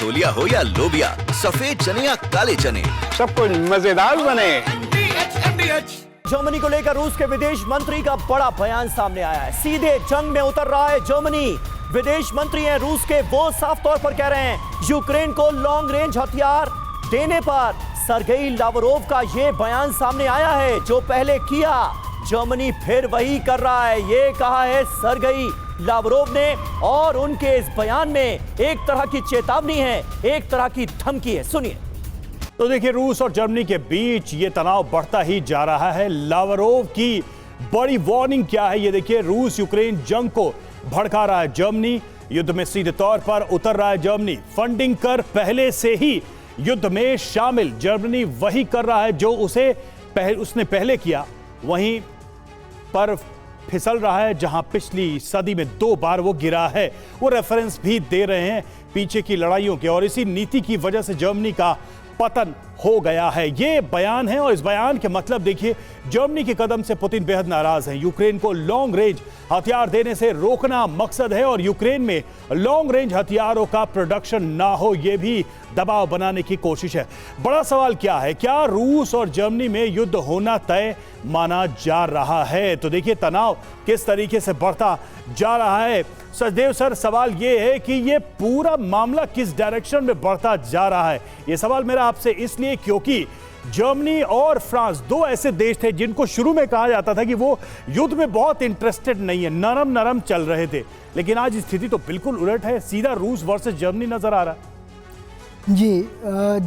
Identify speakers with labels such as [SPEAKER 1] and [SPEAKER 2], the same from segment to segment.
[SPEAKER 1] छोलिया हो या लोबिया, सफेद चने या काले चने,
[SPEAKER 2] जर्मनी को लेकर रूस के विदेश मंत्री का बड़ा बयान सामने आया है। सीधे जंग में उतर रहा है जर्मनी। विदेश मंत्री हैं रूस के, वो साफ तौर पर कह रहे हैं यूक्रेन को लॉन्ग रेंज हथियार देने पर। सर्गेई लावरोव का यह बयान सामने आया है जो पहले किया जर्मनी फिर वही कर रहा है, ये कहा है सर्गेई लावरोव ने। और उनके इस बयान में एक तरह की चेतावनी है, एक तरह की धमकी है। सुनिए।
[SPEAKER 3] तो देखिए, रूस और जर्मनी के बीच ये तनाव बढ़ता ही जा रहा है। लावरोव की बड़ी वार्निंग क्या है, ये देखिए। रूस यूक्रेन जंग को भड़का रहा है जर्मनी, युद्ध में सीधे तौर पर उतर रहा है जर्मनी। फंडिंग कर पहले से ही युद्ध में शामिल जर्मनी वही कर रहा है जो उसने पहले किया, वहीं पर फिसल रहा है जहां पिछली सदी में 2 बार वो गिरा है। वो रेफरेंस भी दे रहे हैं पीछे की लड़ाइयों के, और इसी नीति की वजह से जर्मनी का पतन हो गया है। ये बयान है, और इस बयान के मतलब देखिए, जर्मनी के कदम से पुतिन बेहद नाराज हैं। यूक्रेन को लॉन्ग रेंज हथियार देने से रोकना मकसद है, और यूक्रेन में लॉन्ग रेंज हथियारों का प्रोडक्शन ना हो, यह भी दबाव बनाने की कोशिश है। बड़ा सवाल क्या है, क्या रूस और जर्मनी में युद्ध होना तय माना जा रहा है? तो देखिए, तनाव किस तरीके से बढ़ता जा रहा है। सचदेव सर, सवाल ये है कि ये पूरा मामला किस डायरेक्शन में बढ़ता जा रहा है? ये सवाल मेरा आपसे इसलिए क्योंकि जर्मनी और फ्रांस 2 ऐसे देश थे जिनको शुरू में कहा जाता था कि वो युद्ध में बहुत इंटरेस्टेड नहीं है, नरम नरम चल रहे थे। लेकिन आज स्थिति तो बिल्कुल उलट है, सीधा रूस वर्सेस जर्मनी नजर आ रहा है।
[SPEAKER 4] जी,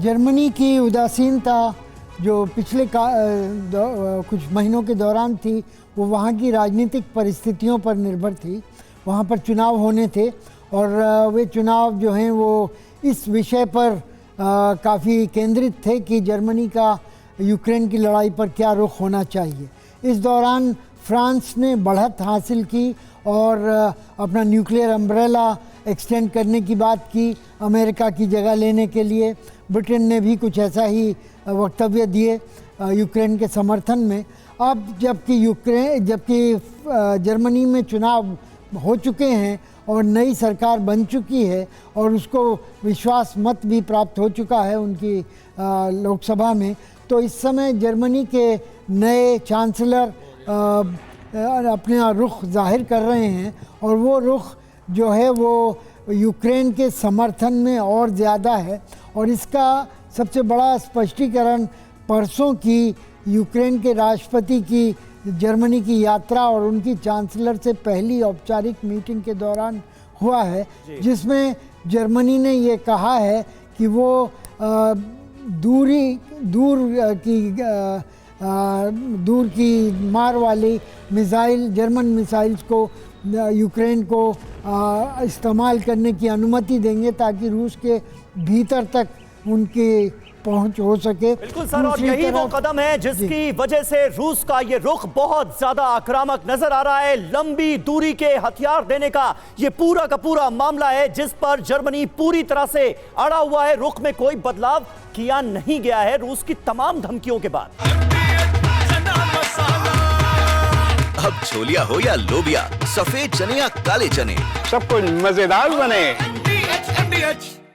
[SPEAKER 4] जर्मनी की उदासीनता जो पिछले कुछ महीनों के दौरान थी, वो वहाँ की राजनीतिक परिस्थितियों पर निर्भर थी। वहाँ पर चुनाव होने थे, और वे चुनाव जो हैं वो इस विषय पर काफ़ी केंद्रित थे कि जर्मनी का यूक्रेन की लड़ाई पर क्या रुख होना चाहिए। इस दौरान फ्रांस ने बढ़त हासिल की और अपना न्यूक्लियर अम्ब्रेला एक्सटेंड करने की बात की अमेरिका की जगह लेने के लिए। ब्रिटेन ने भी कुछ ऐसा ही वक्तव्य दिए यूक्रेन के समर्थन में। अब जबकि जर्मनी में चुनाव हो चुके हैं और नई सरकार बन चुकी है, और उसको विश्वास मत भी प्राप्त हो चुका है उनकी लोकसभा में, तो इस समय जर्मनी के नए चांसलर अपना रुख जाहिर कर रहे हैं, और वो रुख जो है वो यूक्रेन के समर्थन में और ज़्यादा है। और इसका सबसे बड़ा स्पष्टीकरण परसों की यूक्रेन के राष्ट्रपति की जर्मनी की यात्रा और उनकी चांसलर से पहली औपचारिक मीटिंग के दौरान हुआ है, जिसमें जर्मनी ने ये कहा है कि वो दूर की मार वाली मिसाइल, जर्मन मिसाइल्स को यूक्रेन को इस्तेमाल करने की अनुमति देंगे ताकि रूस के भीतर तक उनकी पहुंच हो सके।
[SPEAKER 2] बिल्कुल सर, और यही वो कदम है जिसकी वजह से रूस का ये रुख बहुत ज्यादा आक्रामक नजर आ रहा है। लंबी दूरी के हथियार देने का ये पूरा का पूरा मामला है जिस पर जर्मनी पूरी तरह से अड़ा हुआ है। रुख में कोई बदलाव किया नहीं गया है रूस की तमाम धमकियों के बाद।
[SPEAKER 1] अब छोलिया हो या लोबिया, सफेद चने या काले चने,
[SPEAKER 3] सब कुछ मजेदार बने।